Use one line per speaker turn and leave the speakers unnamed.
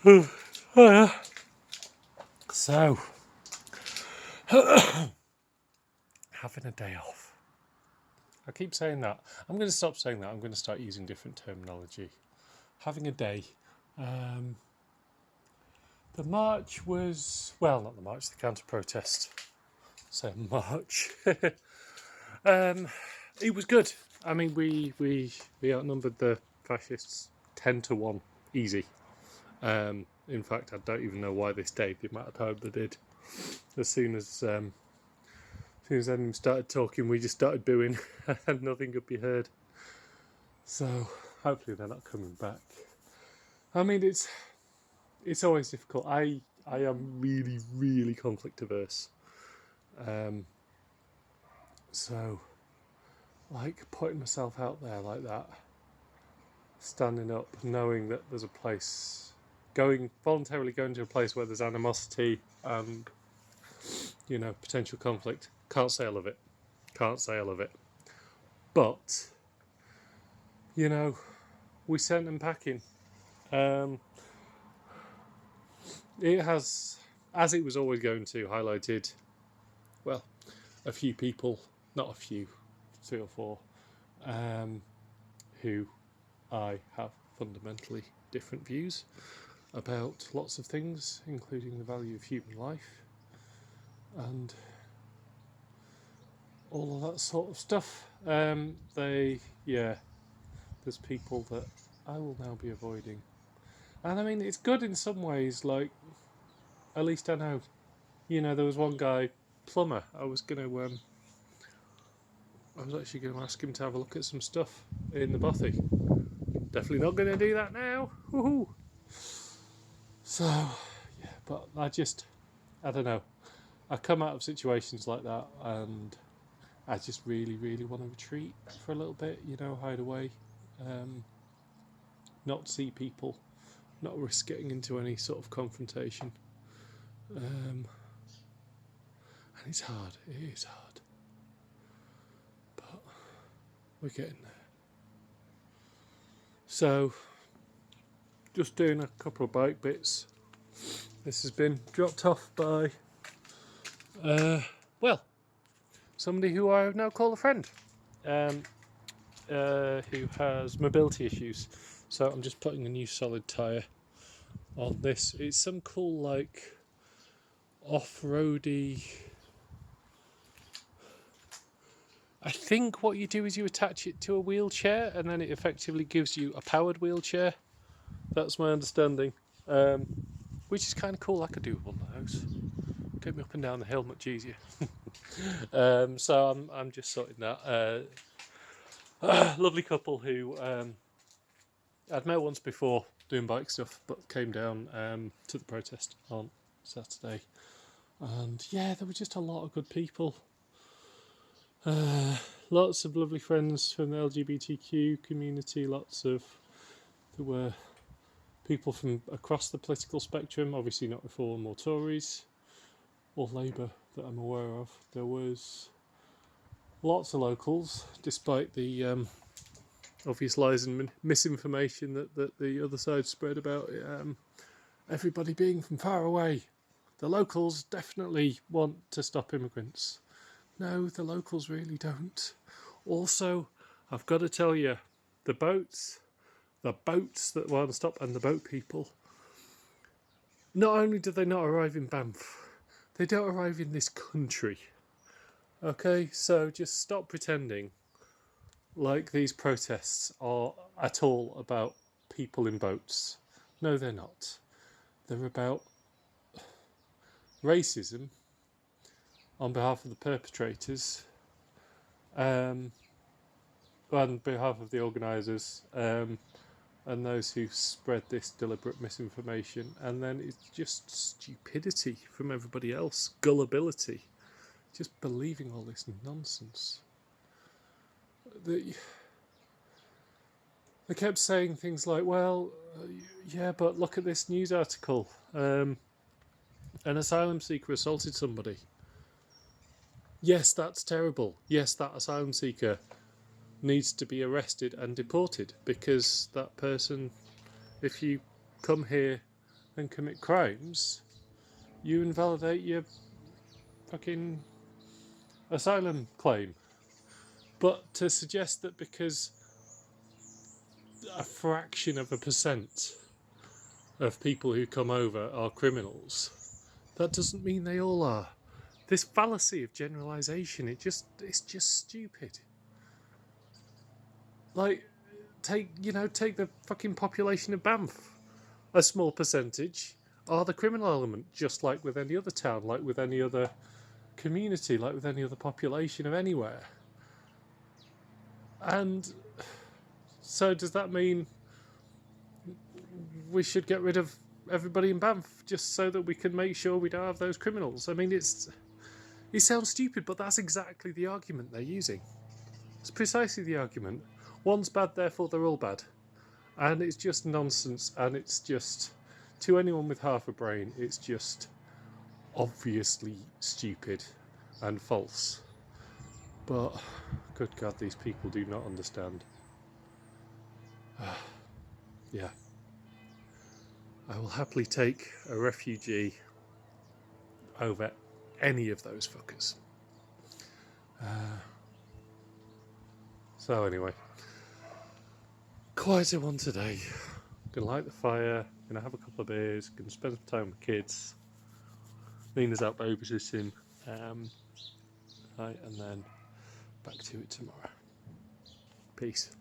Oh, yeah. So, having a day off. I keep saying that. I'm going to stop saying that. I'm going to start using different terminology. Having a day. The march was, well, not the march, the counter protest. So, march. It was good. I mean, we outnumbered the fascists 10-1, easy. In fact, I don't even know why they stayed the amount of time they did. As soon as anyone started talking, we just started booing, and nothing could be heard. So hopefully they're not coming back. I mean, it's always difficult. I am really, really conflict averse. So, like, putting myself out there like that, standing up, knowing that there's a place, voluntarily going to a place where there's animosity and, potential conflict. Can't say I love it. But, we sent them packing. It has, as it was always going to, highlighted, well, a few people, not a few, 3 or 4, who I have fundamentally different views about lots of things, including the value of human life and all of that sort of stuff. There's people that I will now be avoiding. And I mean, it's good in some ways, like, at least I know. There was one guy, plumber, I was actually going to ask him to have a look at some stuff in the bothy. Definitely not going to do that now. Woohoo! So, yeah, but I don't know. I come out of situations like that and I just really, really want to retreat for a little bit, hide away, not see people, not risk getting into any sort of confrontation. And it's hard. It is hard. But we're getting there. So, just doing a couple of bike bits. This has been dropped off by, somebody who I now call a friend, who has mobility issues. So I'm just putting a new solid tyre on this. It's some cool, like, off-roady. I think what you do is you attach it to a wheelchair and then it effectively gives you a powered wheelchair. That's my understanding. Which is kind of cool. I could do one of those. Get me up and down the hill much easier. So I'm just sorting that. Lovely couple who I'd met once before doing bike stuff, but came down to the protest on Saturday. And yeah, there were just a lot of good people. Lots of lovely friends from the LGBTQ community. There were people from across the political spectrum, obviously not Reform or Tories or Labour that I'm aware of. There was lots of locals, despite the obvious lies and misinformation that the other side spread about everybody being from far away. The locals definitely want to stop immigrants. No, the locals really don't. Also, I've got to tell you, the boats that want to stop and the boat people, not only do they not arrive in Banff, they don't arrive in this country. Okay, so just stop pretending like these protests are at all about people in boats. No, they're not. They're about racism on behalf of the perpetrators, on behalf of the organisers, and those who spread this deliberate misinformation. And then it's just stupidity from everybody else, gullibility, just believing all this nonsense. They kept saying things like, well, yeah, but look at this news article. An asylum seeker assaulted somebody. Yes, that's terrible. Yes, that asylum seeker needs to be arrested and deported, because that person, if you come here and commit crimes, you invalidate your fucking asylum claim. But to suggest that because a fraction of a percent of people who come over are criminals, that doesn't mean they all are. This fallacy of generalisation, it's just stupid. Like, take the fucking population of Banff. A small percentage are the criminal element, just like with any other town, like with any other community, like with any other population of anywhere. And so does that mean we should get rid of everybody in Banff just so that we can make sure we don't have those criminals? I mean, it sounds stupid, but that's exactly the argument they're using. It's precisely the argument. One's bad, therefore they're all bad. And it's just nonsense, and it's just, to anyone with half a brain, it's just obviously stupid and false. But, good God, these people do not understand. Yeah. I will happily take a refugee over any of those fuckers. So anyway, quieter one today. Gonna light the fire, gonna have a couple of beers, gonna spend some time with kids. Nina's out babysitting, right, and then back to it tomorrow. Peace.